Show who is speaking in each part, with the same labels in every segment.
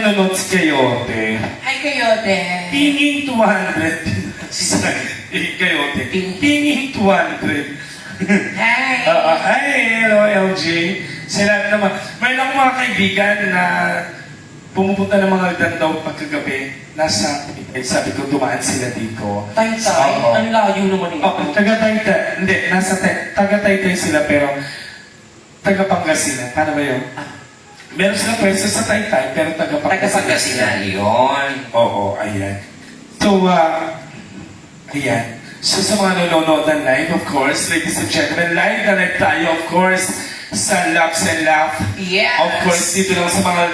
Speaker 1: nanonood si Kayote.
Speaker 2: Hi, Coyote.
Speaker 1: Tingin 200. Kayote. Tingin 200.
Speaker 2: Hi.
Speaker 1: Hi, hello LJ. Sila naman. May lang mga kaibigan na pumupunta ng mga aldan daw pagkagabi. Nasa, sabi ko, dumaan sila dito.
Speaker 2: Taytay?
Speaker 1: Oo.
Speaker 2: Ang layo naman ito.
Speaker 1: Taga-Taytay. Hindi, taga-Taytay sila pero taga-Pangasinan. Paano ba yun? Meron silang pwesto sa Taytay pero taga-Pangasinan.
Speaker 2: Taga-Pangasinan yun.
Speaker 1: Oo, ayan. So, ayan. So, sa mga nanonood ng live, of course, ladies and gentlemen, live na live tayo, of course, sa Laps and Laugh.
Speaker 2: Yes.
Speaker 1: Of course, dito lang sa mga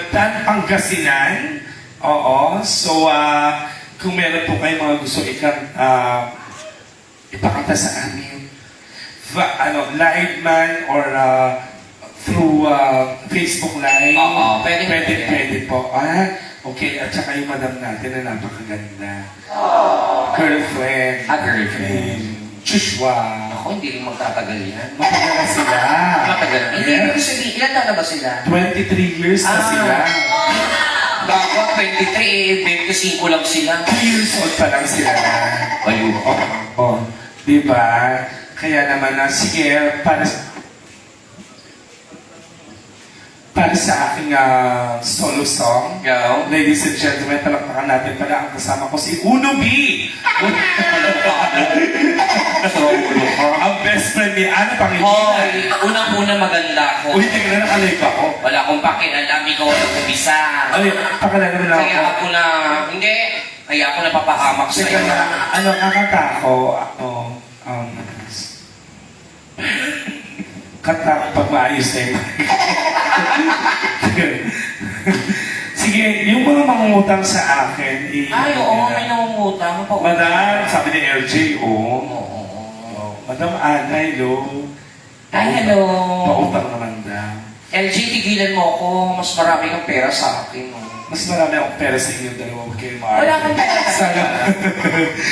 Speaker 1: Pangasinan. Oo. So, kung meron po kayong mga gusto ipakita sa amin, live man or through Facebook Live.
Speaker 2: Oo, pwede.
Speaker 1: Pwede po. Okay. At saka yung madam natin na napakaganda. Girlfriend.
Speaker 2: Girlfriend.
Speaker 1: Joshua.
Speaker 2: Ako, hindi rin magtatagal yan.
Speaker 1: Matagal na sila.
Speaker 2: Matagal. Hindi,
Speaker 1: Yes.
Speaker 2: ibig sabihin, ilan taon na ba sila?
Speaker 1: 23 years na sila.
Speaker 2: Bago, 23, 25 lang sila.
Speaker 1: 2 years old pa lang sila na.
Speaker 2: Ayun.
Speaker 1: Oh, di ba? Kaya naman sige, para sa aking solo song,
Speaker 2: Go.
Speaker 1: ladies and gentlemen, palakpakan natin pala ang kasama ko si Uno B. Ang best friend ni Ana Pangilinan.
Speaker 2: Hoy, unang-una maganda ako.
Speaker 1: Uy, tingnan na live ako.
Speaker 2: Wala akong pakialam, ikaw ang umisa.
Speaker 1: Ay, pakilala mo lang
Speaker 2: Kaya
Speaker 1: ako.
Speaker 2: ako na, hindi. Kaya ako napapahamak sa
Speaker 1: Teka
Speaker 2: iyo.
Speaker 1: na, kakanta ako, kanta ako pag maayos na yun. Sige, yung mga mangungutang sa akin,
Speaker 2: Ay, oo, may nangungutang.
Speaker 1: Madam, sabi ni LJ,
Speaker 2: Oo.
Speaker 1: Madam Ana, hello.
Speaker 2: Ay, hello.
Speaker 1: Pautang naman daw.
Speaker 2: LG, tigilan mo ako. Mas marami kang pera sa akin.
Speaker 1: Mas marami akong pera sa inyo dalawa, huwag kayo maaari.
Speaker 2: Wala kang pera.
Speaker 1: Sana.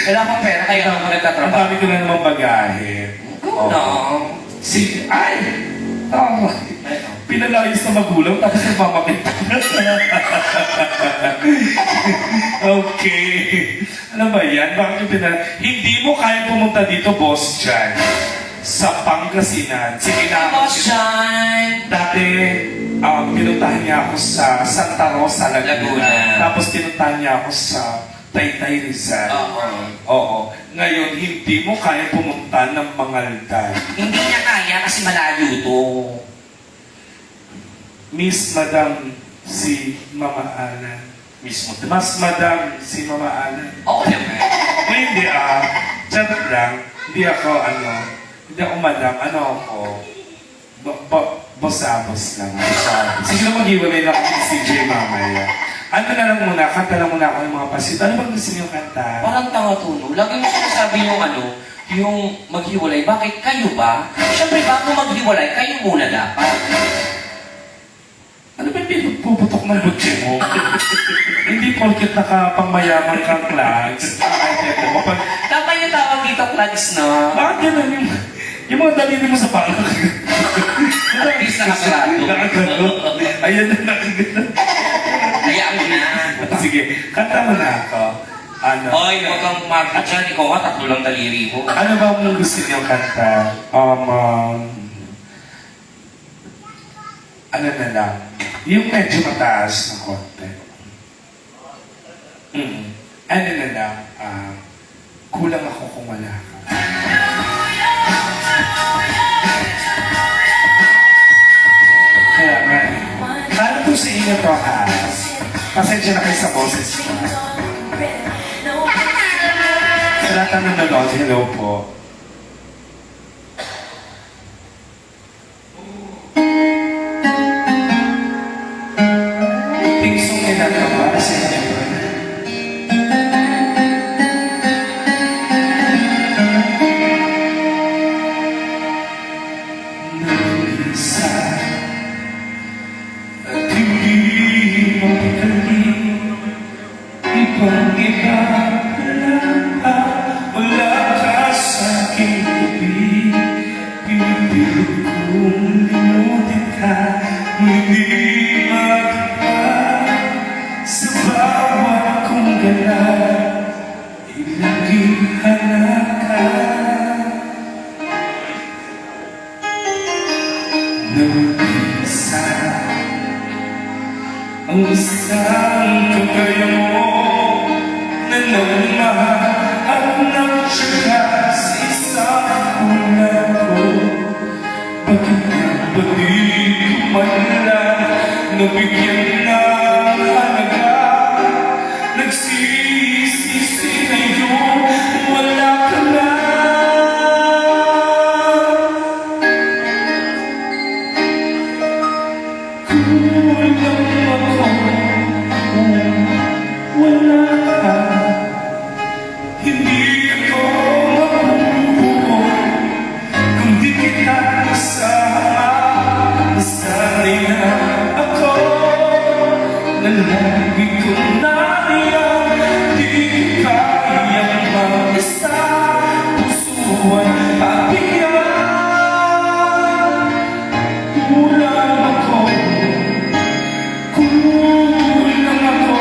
Speaker 2: Wala kang pera, kaya ako
Speaker 1: Ang
Speaker 2: nagtatrabaho.
Speaker 1: dami ko na naman bagahe.
Speaker 2: Go na.
Speaker 1: Sige, ay! Tama. Pinalayos na magulang, tapos nagmamakit. Okay. Ano ba yan? Bakit yung Hindi mo kaya pumunta dito, boss, dyan. Sa Pangasinan. Sige na.
Speaker 2: Boss John.
Speaker 1: Dati, pinuntahan niya ako sa Santa Rosa,
Speaker 2: Laguna.
Speaker 1: Tapos pinuntahan niya ako sa Taytay Rizal. Oo. Ngayon, hindi mo kaya pumunta ng Mangaldan.
Speaker 2: Hindi niya kaya kasi malayo to.
Speaker 1: Miss Madam si Mama Ana.
Speaker 2: Mismo.
Speaker 1: Mas Madam si Mama Ana.
Speaker 2: Oo naman.
Speaker 1: O hindi chat lang. Hindi ako Madam. Ano ako? Boss-abos lang. Sige lang mag-iwalay na ako si CJ mamaya. Ano na lang muna, kanta lang muna ako ng mga pasit. Ano bang gusto niyo kanta?
Speaker 2: Parang tanga tuno. Lagi mo sinasabi yung maghiwalay. Bakit kayo ba? Siyempre, bago maghiwalay, kayo muna dapat.
Speaker 1: Ano ba yung pinagpuputok ng butsi mo? Hindi porket nakapangmayaman kang clags.
Speaker 2: Dapat yung tawag dito, Clads, no?
Speaker 1: Bakit ganun yung mga daliri mo sa palak?
Speaker 2: At least nakasarado.
Speaker 1: Nakagano. Ayan na nakagano.
Speaker 2: Hayaan mo na.
Speaker 1: Sige, kanta mo na ako.
Speaker 2: Hoy, huwag kang market dyan. Ikaw nga, 3 lang daliri mo.
Speaker 1: Ano ba ang gusto niyo kanta? Ano na lang? Yung medyo mataas na konti. Ano na lang? Kulang ako kung wala ka. Kaya nga, kala ko sa inyo to ha. Pasensya na kayo sa boses ko. Sa lahat ng nanonood, hello po. Tingsong nila ka para sa inyo. Nag-isa at hindi mapagaling ibang-iba wala ka sa aking gabi. Pinipilit kong limutin ka, hindi magpa nabigyan na halaga. Nagsisisi ngayon, wala ka na. Kulang ako kung wala ka. Hindi ako mabubuo kung di kita kasama. Nasanay na ako na lagi kong naiyak. Di ko kayang mag-isa, puso ay pabigyan. Kulang ako kung wala ka.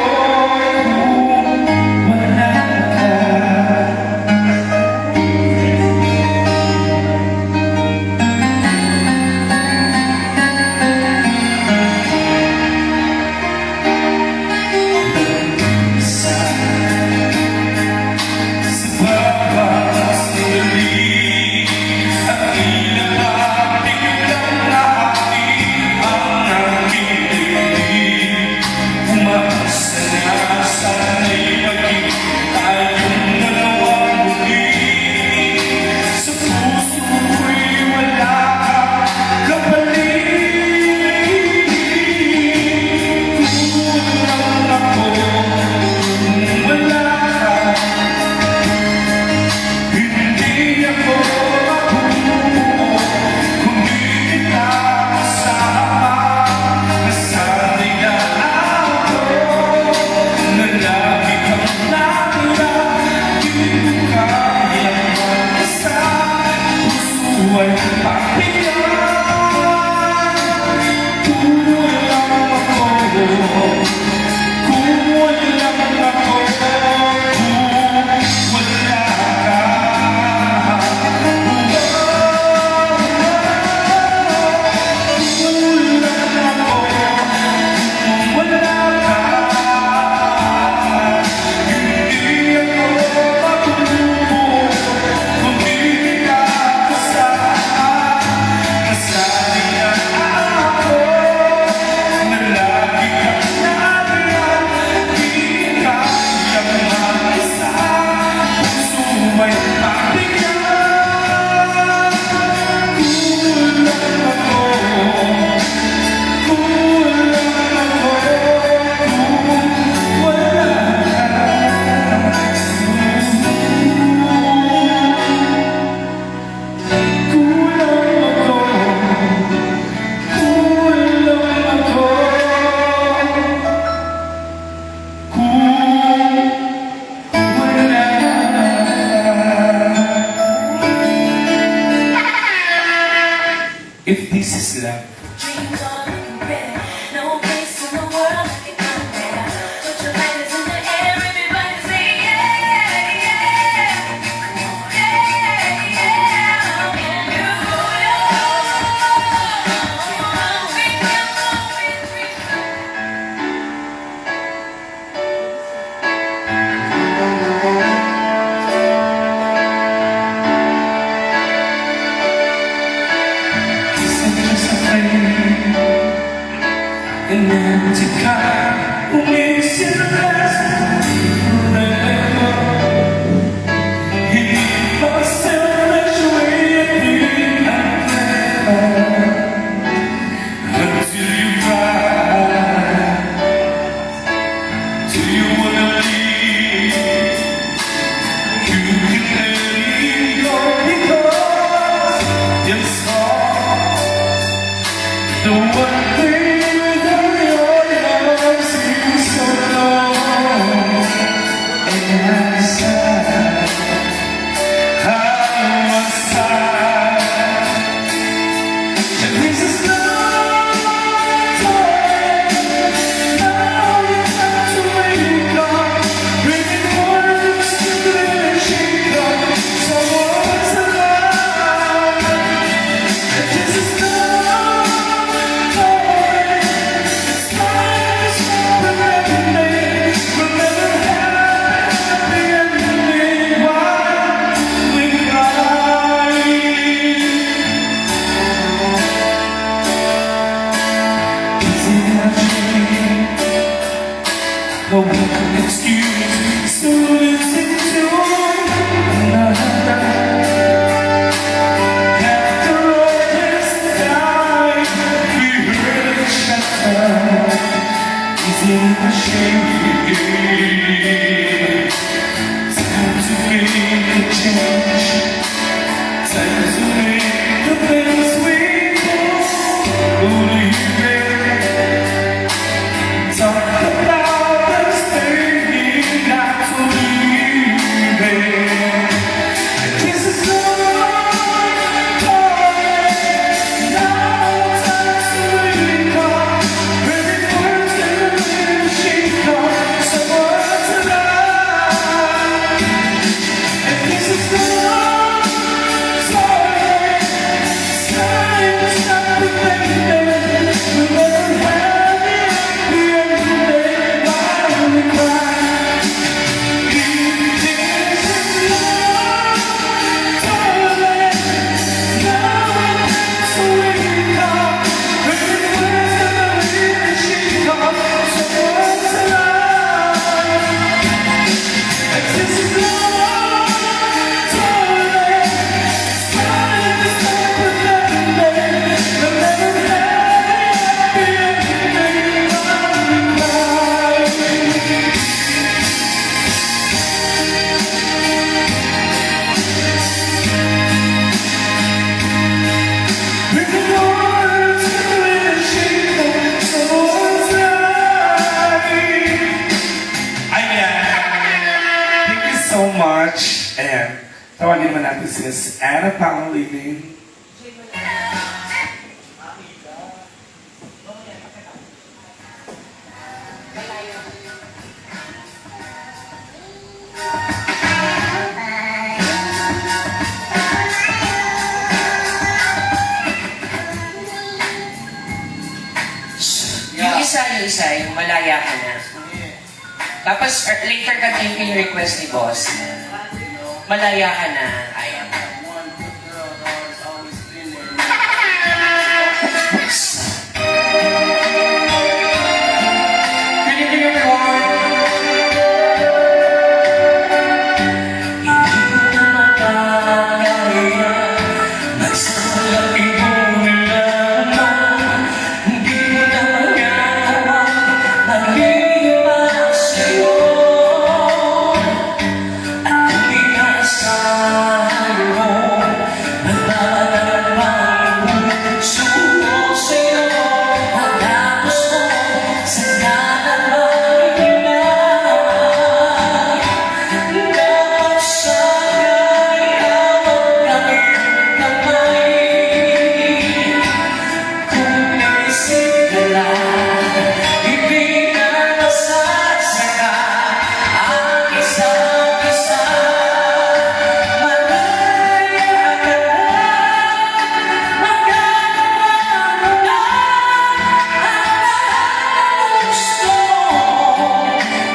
Speaker 1: If this is love,
Speaker 3: Dreams are looking better. No place in the world like it down there. Put your hands in the air, everybody say yeah, yeah. Yeah, yeah.
Speaker 1: an empty cup who makes it last forever. He must celebrate until you cry, till you wanna leave. You can let me go because it's all the one thing. Why? so much. Ayan. Tawagin naman natin si Miss Anna Pangilinan.
Speaker 2: Yung isa, yung malaya ka na. Tapos later ka din yung request ni boss. Malaya ka na. Ayaw. Good evening, everyone. Hindi ko na makakaya magsasabi mo lamang. Hindi ko na magagawa mag-iba sa'yo. At kung inasahan mo, nagmamagalang puso ko sa'yo. Matapos mo, sana naman ilan. Dapat sana'y hawak kami kamay. Kung naisip ka lang, hindi na masasaka ang isa't isa. Malaya ka na, magagawa mo na ang lahat ng gusto mo.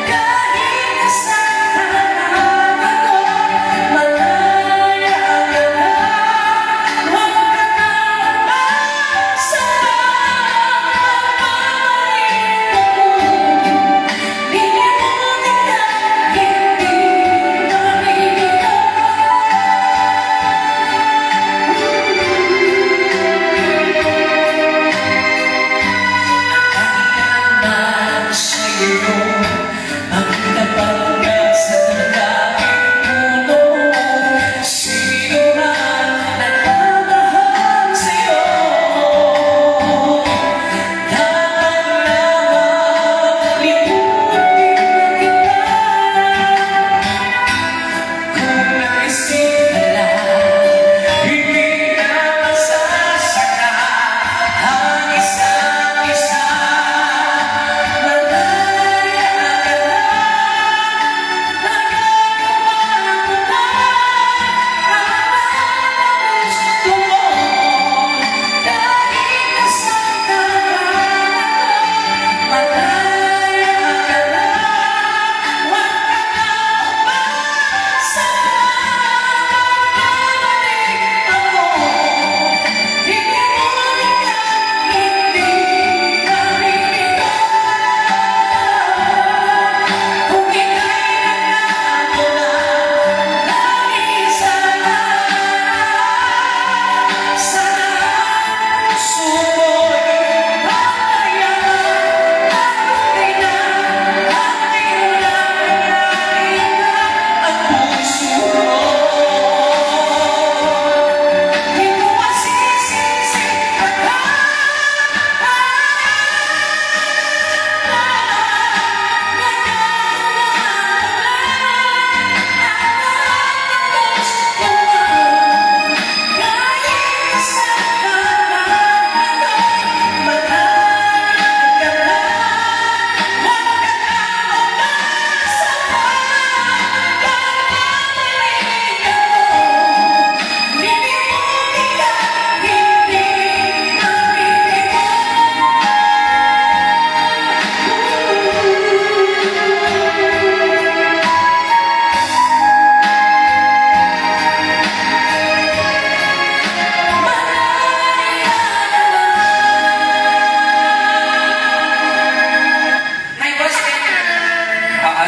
Speaker 2: Kahit nasaan ka man ako, malaya ka na, huwag ka na umasa.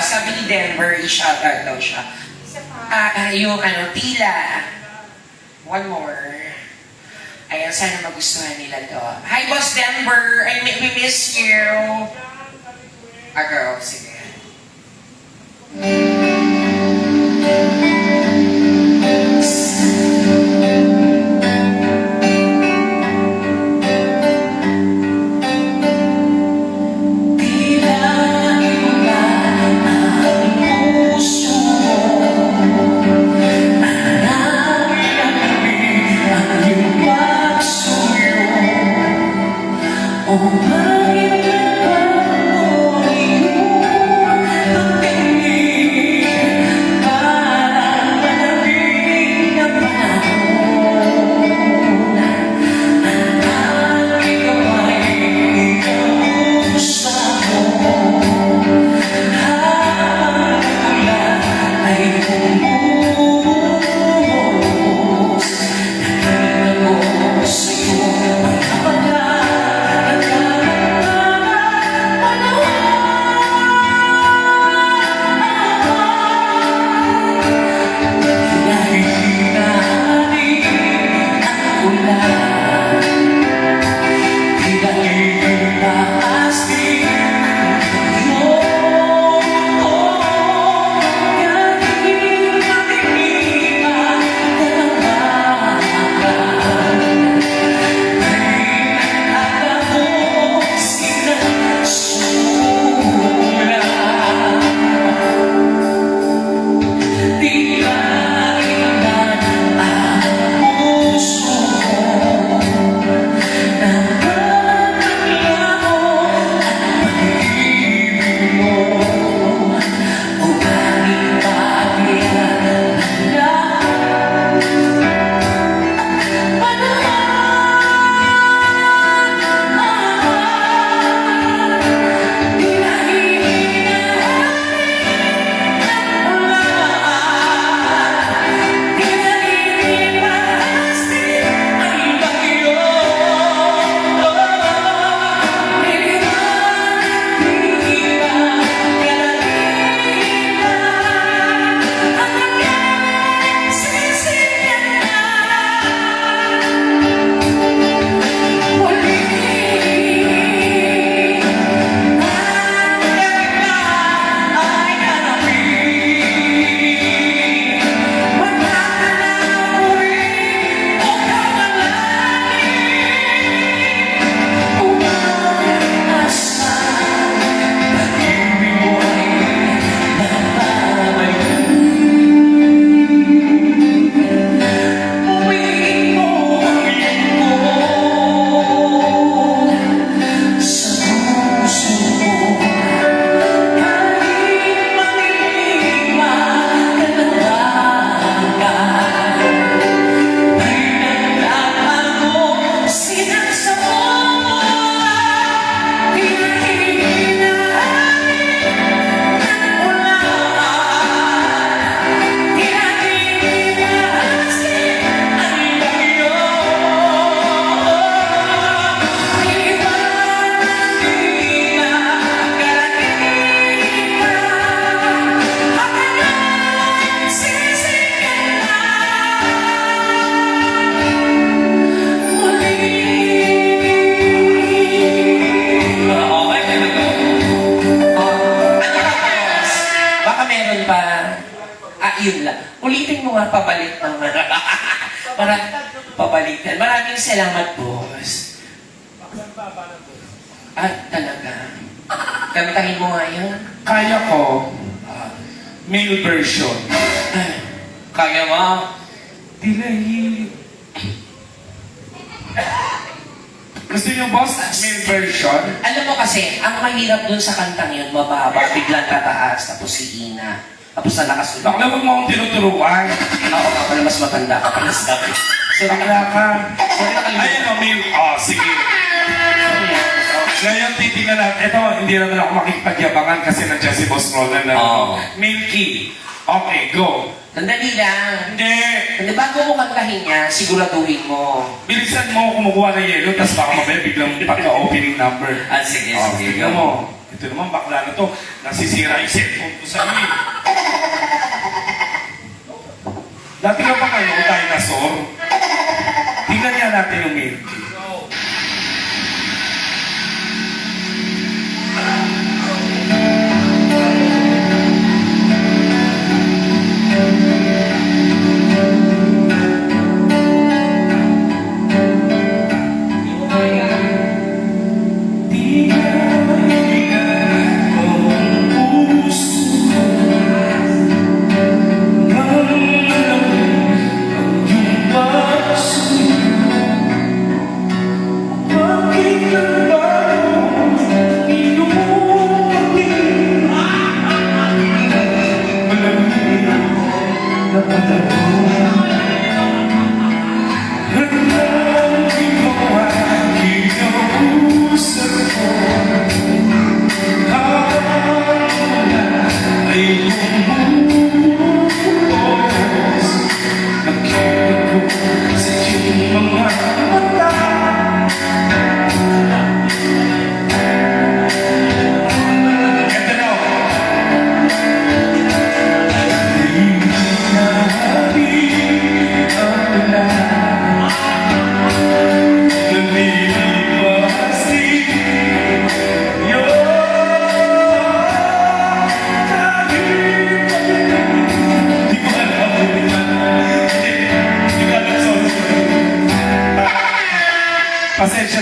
Speaker 2: Sabi ni Denver, i-shoutout daw siya. Yung tila. One more. Ayan, sana magustuhan nila to. Hi, Boss Denver! We miss you! Girl, sige. Tila iba ang puso mo. bumubuhos. Nakita ko sa'yo wala yun lang. Ulitin mo nga, pabalik naman. Para pabalikan. Maraming salamat, boss. At talaga. Kantahin mo nga yan.
Speaker 1: Kaya ko, male version.
Speaker 2: Kaya mo?
Speaker 1: Dinahi. Gusto niyo, boss, male version?
Speaker 2: Alam mo kasi, ang mahirap dun sa kantang yun, mababa, biglang tataas, tapos si Ina. Tapos na nakasunod.
Speaker 1: Bakla, huwag mo akong tinuturuan.
Speaker 2: Oo nga pala, mas matanda ka pala sa akin. So,
Speaker 1: Bakla ka.
Speaker 2: sorry, nakalimutan.
Speaker 1: Ayan o, male. Sige. Ngayon, titingnan natin. Ito, hindi naman ako makikipagyabangan kasi nandiyan si Boss Roland na
Speaker 2: Oo.
Speaker 1: Milky. Okay, go.
Speaker 2: Sandali lang.
Speaker 1: Hindi.
Speaker 2: Hindi, bago mo kantahin niya, siguraduhin mo.
Speaker 1: Bilisan mo kumukuha ng yelo, tapos baka mamaya biglang pagka-opening number.
Speaker 2: Sige,
Speaker 1: Oh, tignan mo. Ito naman, bakla na to. Nasisira yung cellphone ko sa iyo. Dati ka pa kayo, dinosaur. Tingnan nga natin yung Milky.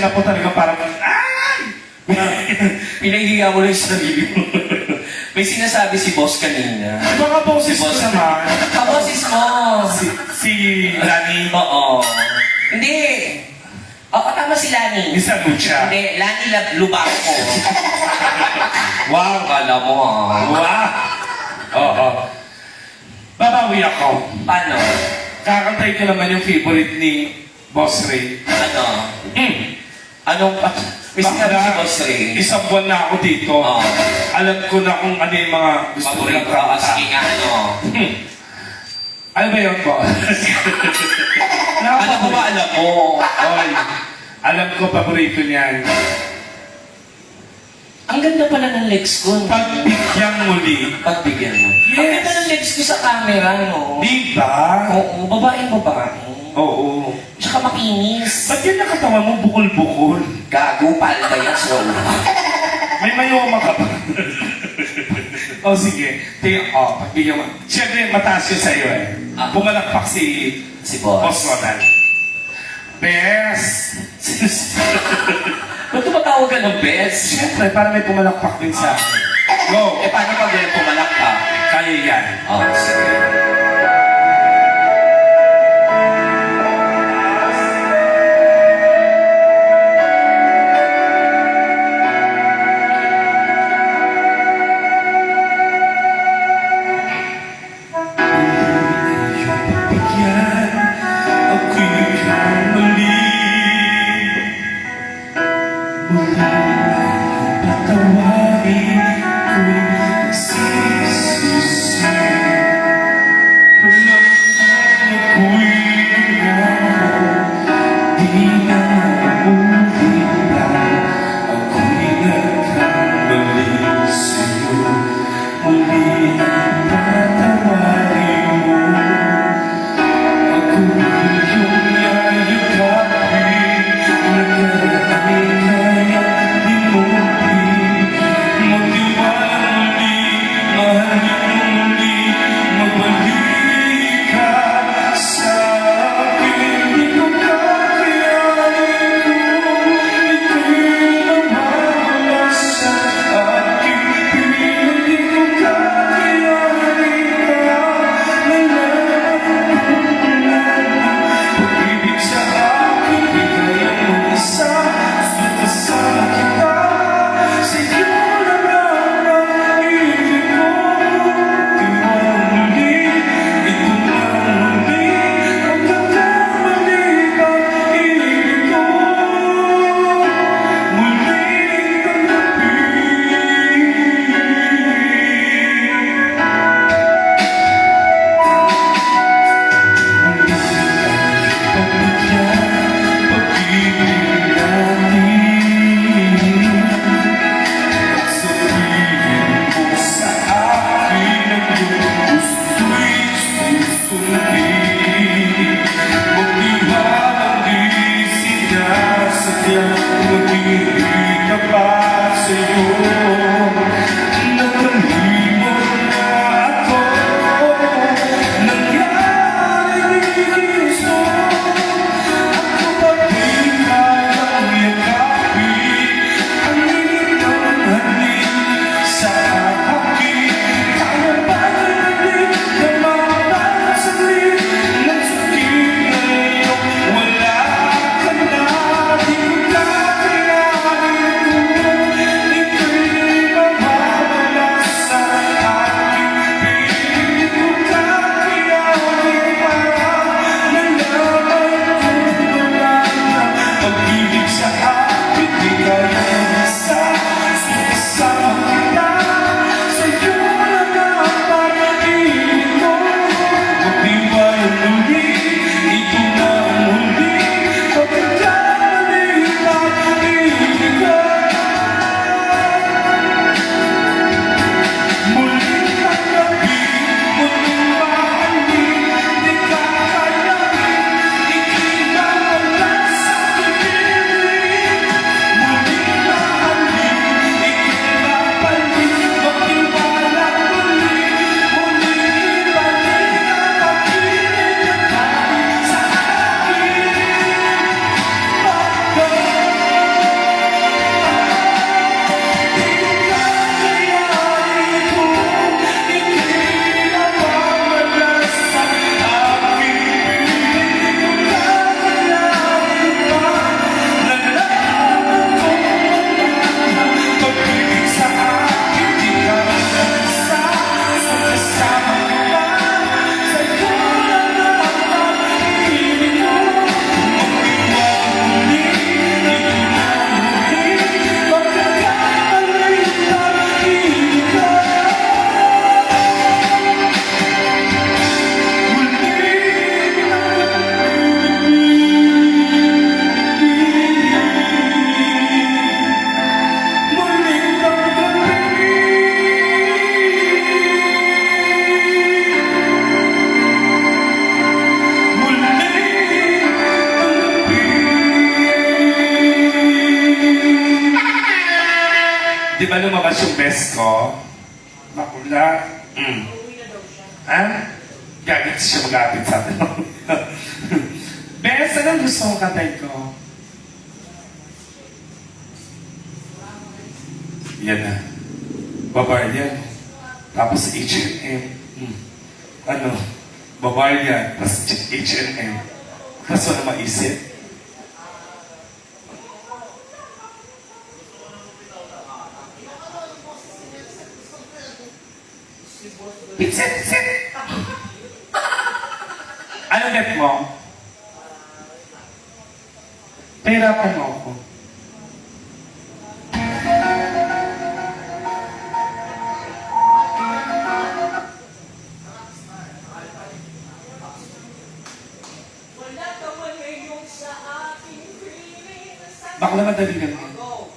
Speaker 1: pasensya na po talaga parang, ay!
Speaker 4: Pinahihiya mo lang yung sarili mo. May sinasabi si boss kanina.
Speaker 1: Mga boses ko
Speaker 4: Boss.
Speaker 1: naman,
Speaker 2: Kabosis mo.
Speaker 1: si Lani,
Speaker 4: Oo.
Speaker 2: Hindi. Oo, tama si Lani.
Speaker 1: Misa Lucha.
Speaker 2: Hindi, Lani Lubaco.
Speaker 1: Wow!
Speaker 4: Kala mo ah.
Speaker 1: Wow! Oo. Babawi ako.
Speaker 4: Paano?
Speaker 1: Kakantay ko naman yung favorite ni Boss Ray.
Speaker 4: Ano?
Speaker 1: Hmm.
Speaker 4: Anong pa? May sinabi si Boss Ray.
Speaker 1: Isang buwan na ako dito.
Speaker 4: Oo.
Speaker 1: Alam ko na kung ano yung mga gusto ko lang
Speaker 4: Paborito ka. Sige nga, ano?
Speaker 1: Hmm. Ano ba yun po?
Speaker 4: Ano ko ba alam mo?
Speaker 1: Oy, alam ko paborito niyan.
Speaker 2: Ang ganda pala ng legs ko.
Speaker 1: Pagbigyang muli.
Speaker 4: Pagbigyan mo.
Speaker 2: Ang ganda ng legs ko sa camera, no?
Speaker 1: Di ba?
Speaker 2: Oo, babae.
Speaker 1: Oo.
Speaker 2: Tsaka makinis.
Speaker 1: Ba't yan nakatawa mo bukol-bukol?
Speaker 4: Gago, palda yan sa ulo.
Speaker 1: May mayoma ka pa. O sige. Pagbigyan mo. Siyempre, mataas yun sa'yo eh.
Speaker 4: Ah.
Speaker 1: Pumalakpak si
Speaker 4: Si
Speaker 1: Boss
Speaker 4: boss.
Speaker 1: Ronald. Best!
Speaker 4: Ba't tumatawag ka ng best?
Speaker 1: Siyempre, para may pumalakpak din sa akin. Go!
Speaker 4: Eh, paano pag yan pumalak ka?
Speaker 1: Kaya yan.
Speaker 4: Oh, sige.
Speaker 1: Bigyan ako'y kamali. Mula na patawarin ko'y nagsisisi. Alam mo ako'y nangako, di na uulit lang. Ako'y nagkamali sa'yo. Muli ang patawarin mo. Ako yung yayakapin na kaya-kayang limutin. Magtiwala muli, mahalin muli, magbalik ka sa akin. Di ko kakayanin kung ika'y nawawala sa akin. Piling di ko kakayanin pag-ibig sa akin, di kaya mag-isa. Sumasama kita sa iyo lang ang ibig ko. Tiwala muli, ito na muli, ang pagkamali ang ibig ko. Muling tanggapin. Nakalimot na ako, nangyari gusto. Ako pa rin kayang yakapin, ang init ng halik sa akin. Kaya ba nalalik na mapapasaglit? na lumabas yung best ko. Makula. Ha? Gagit siya mag-apit sa atin. Best, anong gusto mong katay ko? Yan na. Bavarian. Tapos H&M. Ano? Bavarian. Tapos H&M. Kaso na maisip. Pitsit! Ano bet mo? Pahirapan mo ako. Bakla madali lang. Go.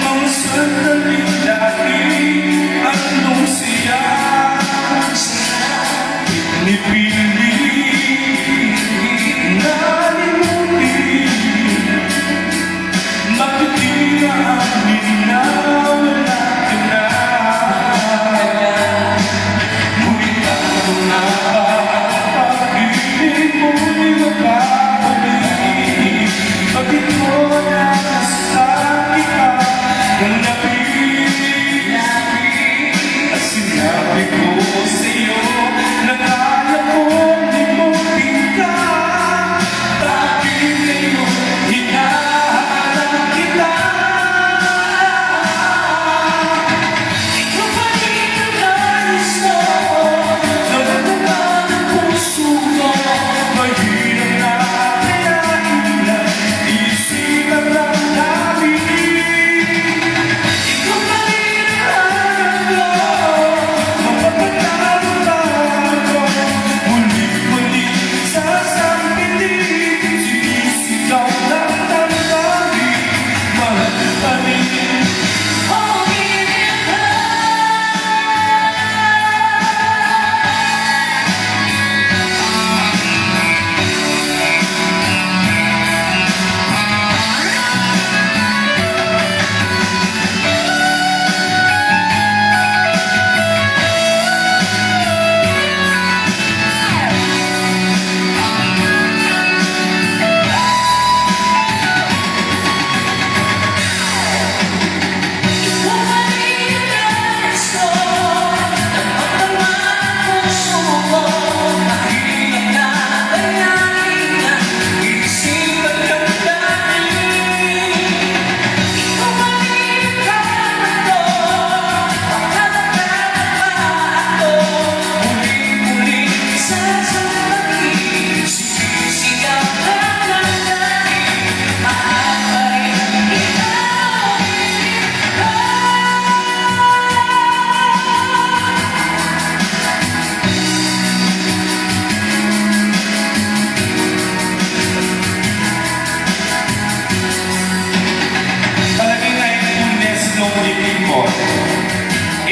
Speaker 1: Mga sandaling dati, anong siya pinipili, nalimutin, bakit di naamin na wala ka na? Ngunit ako na ba ang pag-ibig mo'y mapapalik? Bakit mo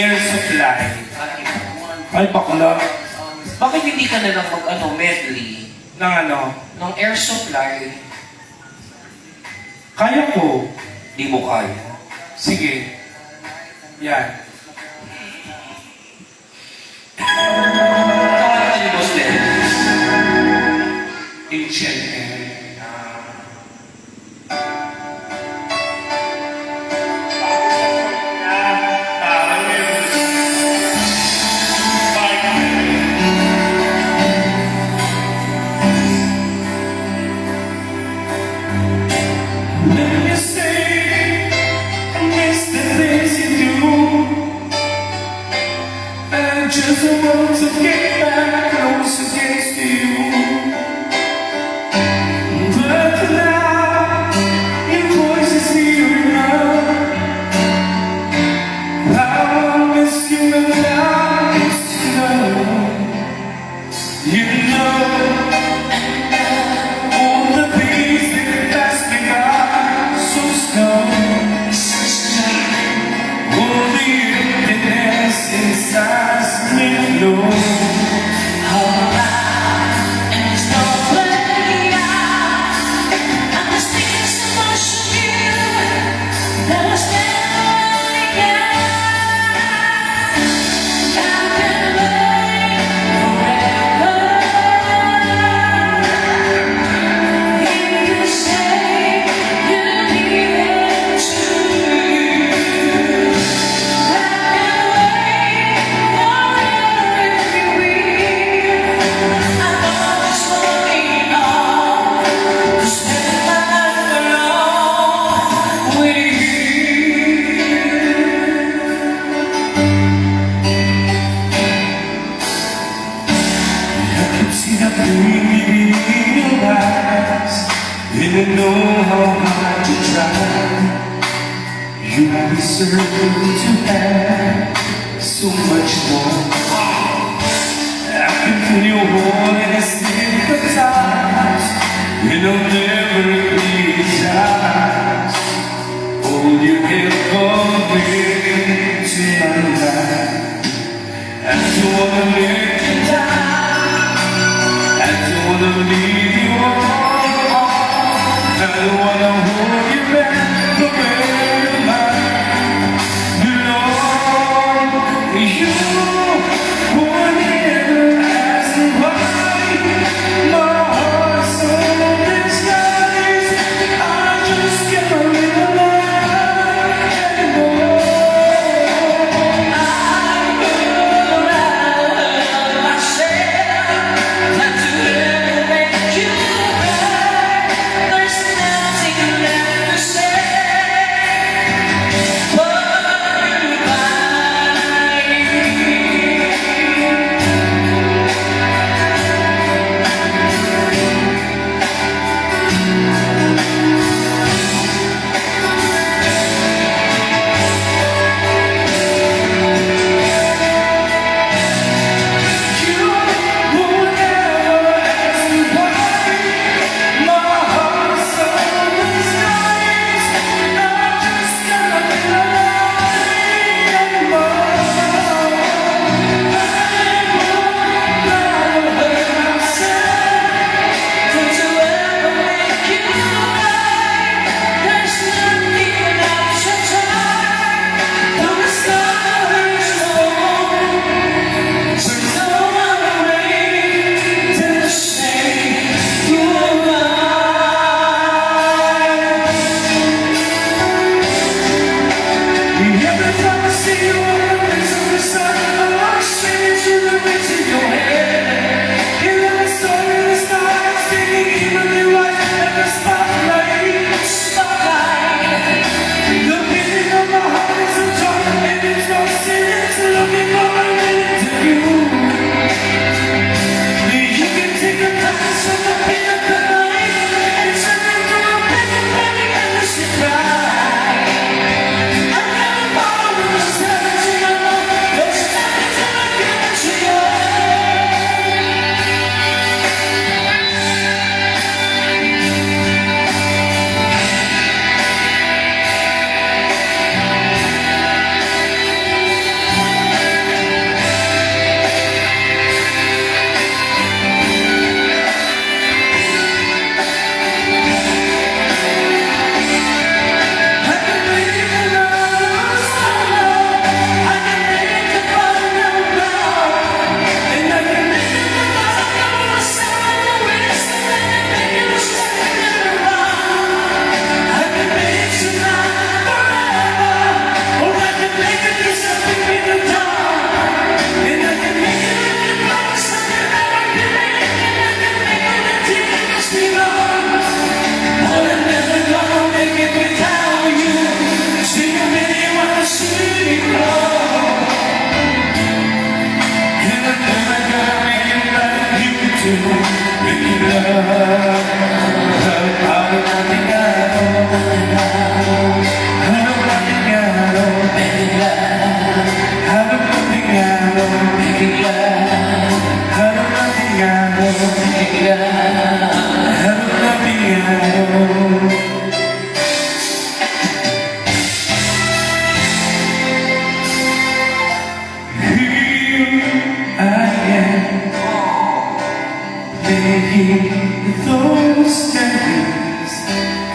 Speaker 1: air supply. Ay, bakla.
Speaker 2: Bakit hindi ka na lang medley
Speaker 1: Ng ano?
Speaker 2: ng air supply?
Speaker 1: Kaya ko.
Speaker 4: Di mo kaya.
Speaker 1: Sige. Yan.
Speaker 4: Tawagan ka ni Boss Dennis.
Speaker 1: HNN. Let me say, I miss the things you do. I just want to get back close against you. But now, your voice is here now. How I miss you and I miss you. You know. All the things that pass me by so slow. All the emptiness inside me flows. Didn't know how hard to try. You deserve to have so much more. I can feel your warm and I sympathize. And I'll never apologize. All you have come into my life. I don't wanna let you down. I don't wanna leave you alone. I don't wanna hold you back from where you might belong. You won't ever ask me why. My heart's so disguised. I just can't live a life anymore.
Speaker 2: I will allow myself not to ever make you cry. There's nothing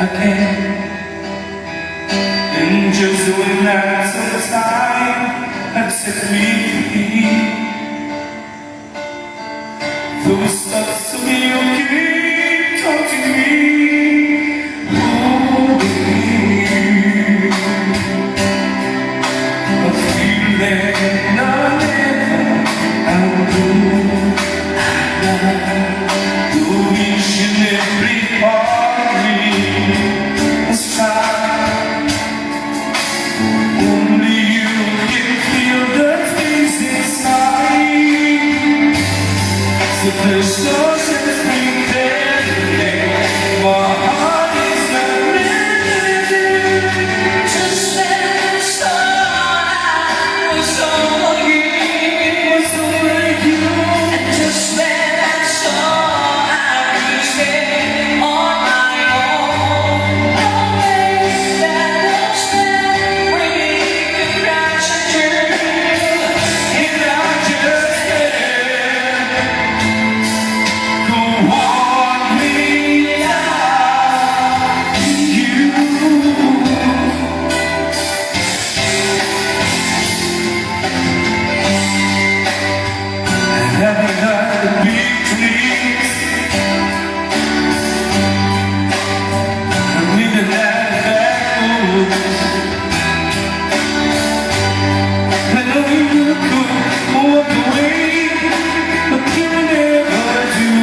Speaker 1: again. And just when that's the time that set me free, those thoughts of you keep taunting me. Oh, baby, I feel that nothing I'll do. Though each and every part of me has tried, only you can feel the things inside. So there's no sense pretending my heart is not living.
Speaker 2: Just when I thought I was all you,
Speaker 1: Was over you.
Speaker 2: and just when I saw I could stay on my own, always that lost memory could crash and turn.
Speaker 1: And I just go walk me down you. And having had the big dreams, and we didn't have backwards. I know you could walk away, but you never do.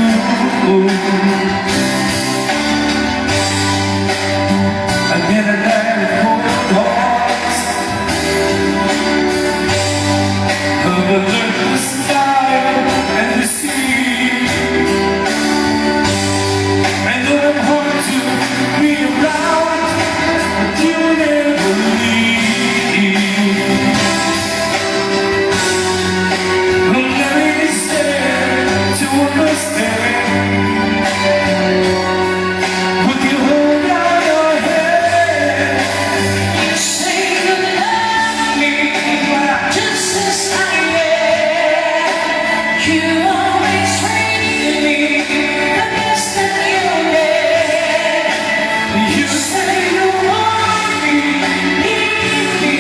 Speaker 1: I get a night of cold hearts, of a little smile and the sea. I know I'm hard to be around, but you never leave. I'm never easy to understand. Would you hold out your hand?
Speaker 2: You say you love me just as I am. You always treated me the best that you can.
Speaker 1: You
Speaker 2: Say you want me, need me,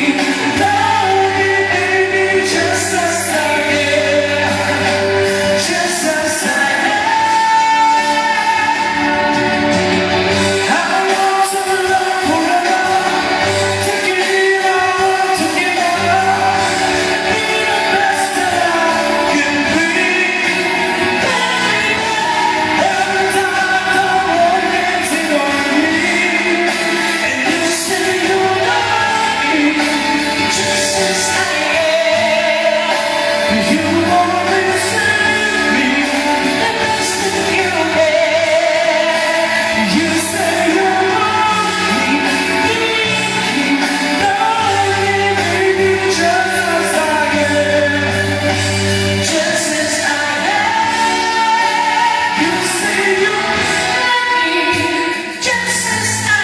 Speaker 2: love me, baby, just as I am, just as I
Speaker 1: I want to love forever. Take it all together. Be the best that I can be. Every time the world gets in on me, and you say you love me,
Speaker 2: just as I am,
Speaker 1: you always save me.
Speaker 2: the best that you can.
Speaker 1: You say you love me, love me, baby, just as I am.
Speaker 2: Just as I
Speaker 1: You say you
Speaker 2: am, just as I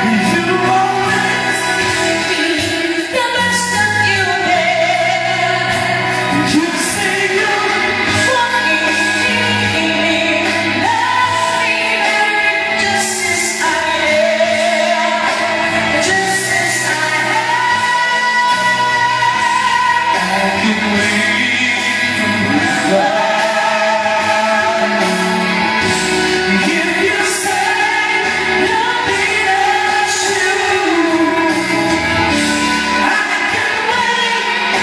Speaker 2: am,
Speaker 1: you always.
Speaker 2: the best that you can.
Speaker 1: You say you
Speaker 2: Want me, need me, love me, baby, just as I am, just as I
Speaker 1: can wait. If you say nothing else you, I can wait.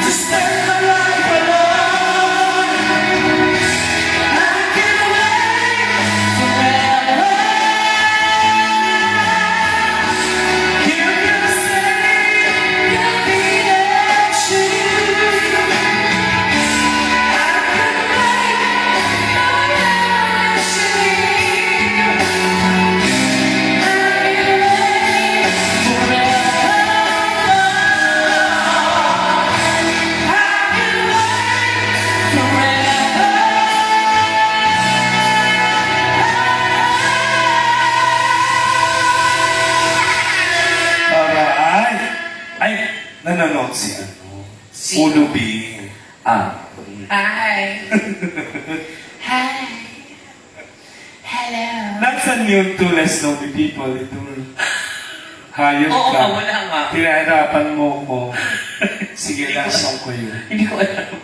Speaker 1: To spend my life alone, I can wait forever. If you say nothing else you, I can wait. Ay, nanonood si ano,
Speaker 2: Sino?
Speaker 1: Ulubi.
Speaker 4: Ah.
Speaker 2: Hi. Hi. Hello.
Speaker 1: Nasaan yung two less lonely people? Ito. Hayop
Speaker 2: Oo
Speaker 1: ka.
Speaker 2: nga, wala nga.
Speaker 1: Tinahirapan mo ko. Sige lang, song ko yun.
Speaker 2: Hindi ko alam.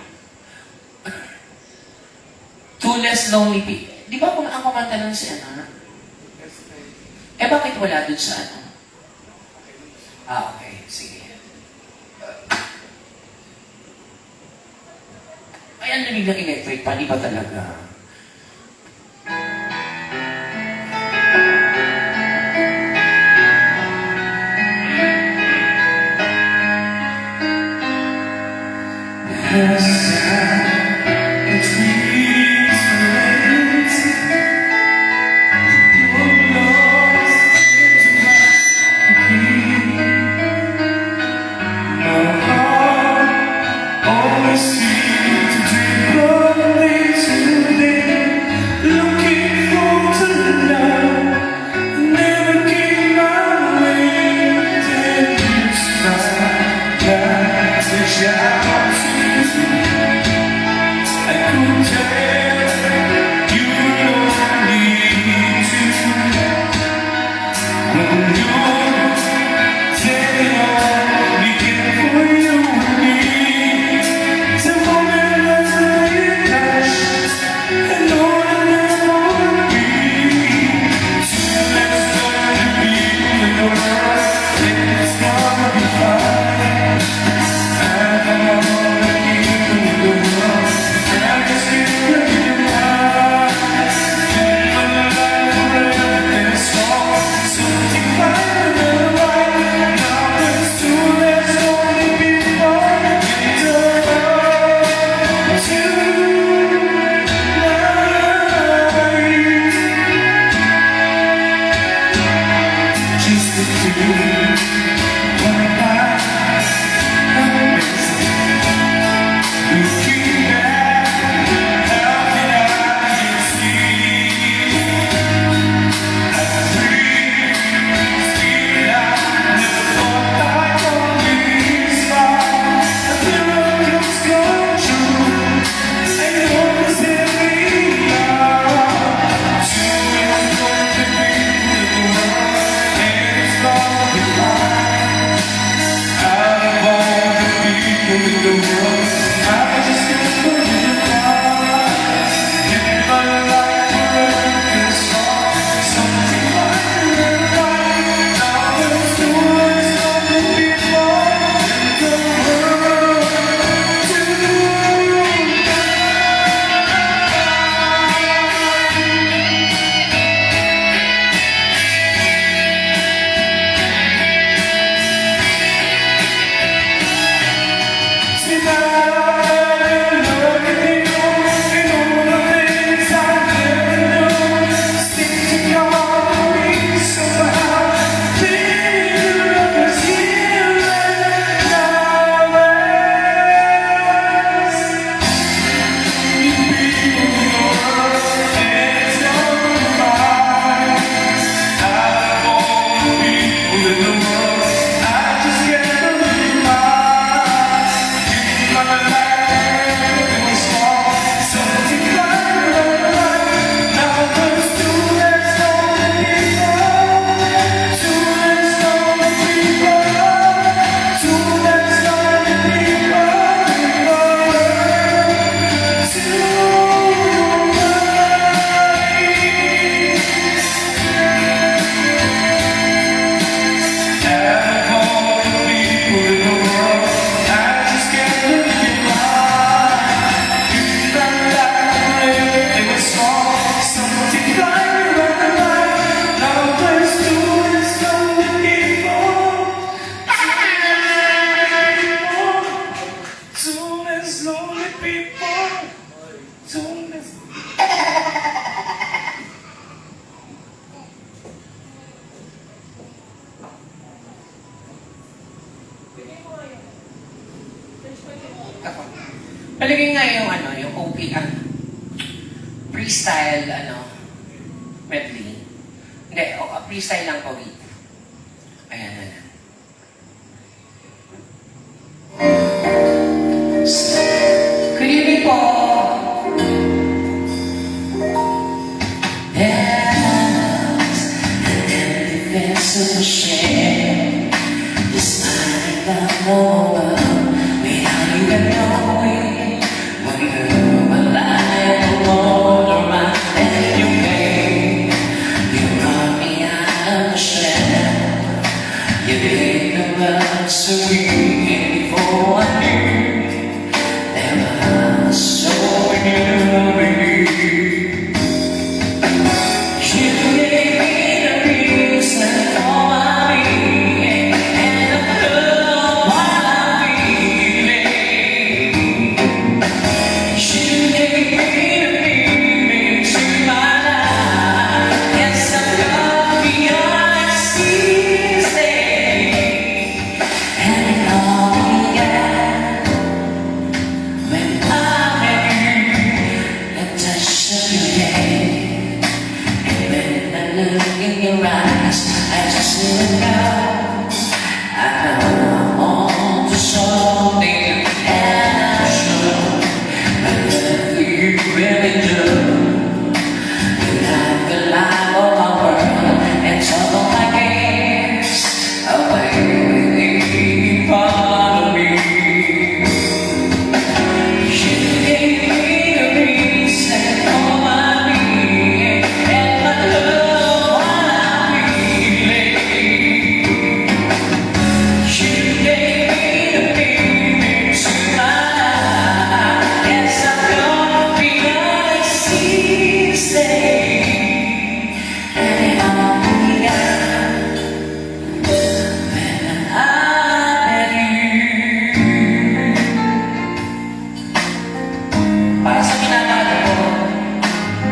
Speaker 2: Two less lonely people. Di ba kung ang kumanta nun si ano? Eh bakit wala dun sa ano? Ah, okay. Sige. Ay, ang lamig ng electric pan. Iba talaga. Ako. Palagay nga yung ano, yung OP, freestyle, medley. Hindi, freestyle lang po. Ayan, ayan. over without even knowing. Wonder my life will around and you made. You brought me out of the shell. You made the world so real before I knew there was so many. You gave me the reason for my being and the love I'm feeling. You gave me the meaning to my life. Yes, I'm gonna be honest, and it all began when I met you, the touch of your hand. Look in your eyes, I just didn't know. I know I'm on to something, and I'm sure I love you really do. You have the life of my world, and all my cares away part of me. You gave me the reason for my being and my love. Para sa minamahal ko,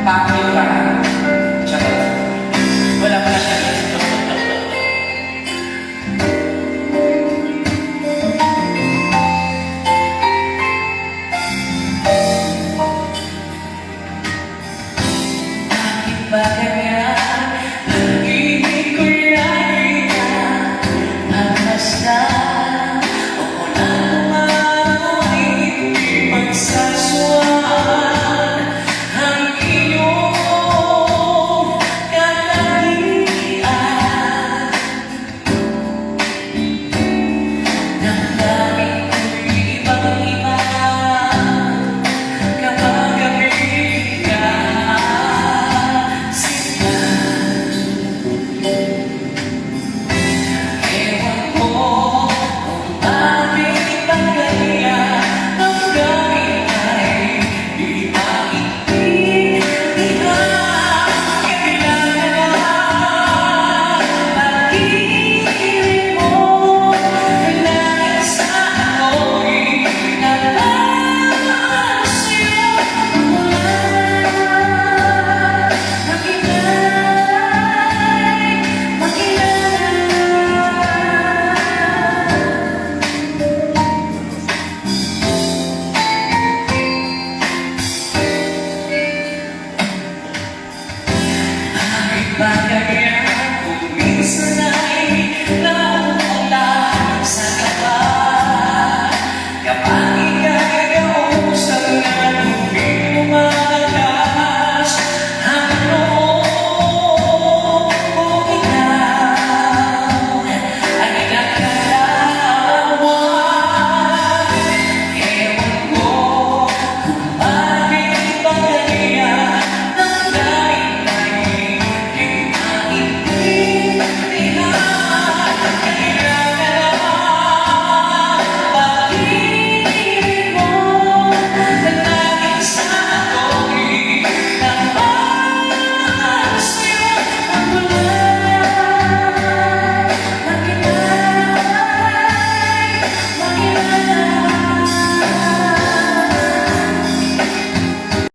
Speaker 2: pakyo ka. Charot. Wala pa siya. Bakit ba ganyan? Pag-ibig ko'y nakita. Pagmasdan, o kung ano man ay hindi magsasama.